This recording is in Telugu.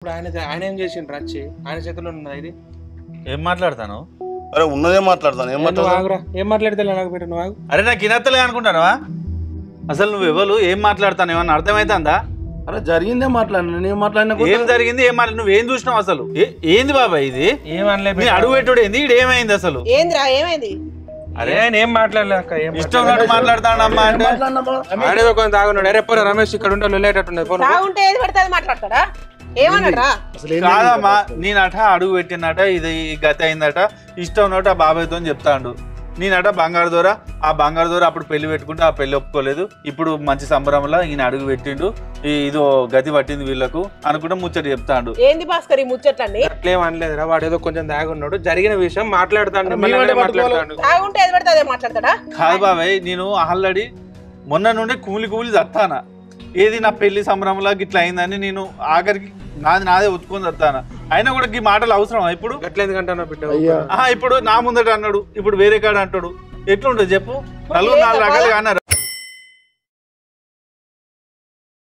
ఇప్పుడు ఆయన ఏం చేసిండ్రు వచ్చి ఆయన చేతిలో ఉన్నది ఇది. ఏం మాట్లాడతాను? అరే ఉన్నదే మాట్లాడతాను. ఏం నువ్వు ఆగురా, ఏం మాట్లాడితే నాకు పెట్టు, నువ్వు ఆగు. అరే నాకు ఇనత్తలే అనుకుంటానవా? అసలు నువ్వు ఎవరు ఏం మాట్లాడతాను ఏమన్నా అర్థమైతుందా? అరే జరిగిందే మాట్లాడినా, నేను మాట్లాడినా ఏం జరిగింది ఏం మాట్లాడి నువ్వేం చూసినావు అసలు? ఏంది బాబాయ్ ఇది? ఏమనలేదు నీ అడుగు పెట్టుడు ఏంది? ఇది ఏమైంది అసలు? ఏంద్రా ఏమైంది? అరే ఏం మాట్లాడలేక ఇష్టం మాట్లాడతాడమ్మా అంటే ఆడేదో కొంచెం తాగున్నాడు. అరే పోరా రమేష్ ఇక్కడ ఉంటే వెళ్ళేటట్టున్నది. తాగుంటే ఏది పడితే అది మాట్లాడతాడా? ఏమన్నాడా? కాదమ్మా, నేనట అడుగు పెట్టినట ఇది గతి అయిందట, ఇష్టం ఉన్నట్టు ఆ బాబాయ్తో చెప్తాడు. నేనట బంగారు దూర ఆ బంగారు దూర అప్పుడు పెళ్లి పెట్టుకుంటే ఆ పెళ్లి ఒప్పుకోలేదు, ఇప్పుడు మంచి సంబరంలో ఈయన అడుగు పెట్టిండు, ఇదో గతి పట్టింది వీళ్ళకు అనుకుంటే ముచ్చట చెప్తాడు. ఏంది భాస్కర్ ఈ ముచ్చట్లండి? అట్లేం అనలేదురా, వాడు ఏదో కొంచెం తాగున్నాడు, జరిగిన విషయం మాట్లాడతాడు. తాగుంటే ఏది పడితే అదే మాట్లాడతాడా? కాదు బాబాయ్, నేను ఆల్రెడీ మొన్న నుండి కూలి చస్తానా, ఏది నా పెళ్లి సంబరంలో గిట్లా అయిందని నేను ఆఖరికి నాదే ఉత్తుకొని చస్తానా. అయినా కూడా ఈ మాటలు అవసరం ఇప్పుడు? ఎట్లేందుకంటాను బిడ్డ? ఇప్పుడు నా ముందట అన్నాడు, ఇప్పుడు వేరే కాడ అంటాడు, ఎట్లుంటది చెప్పు? 4 రకాలుగా అన్నారా?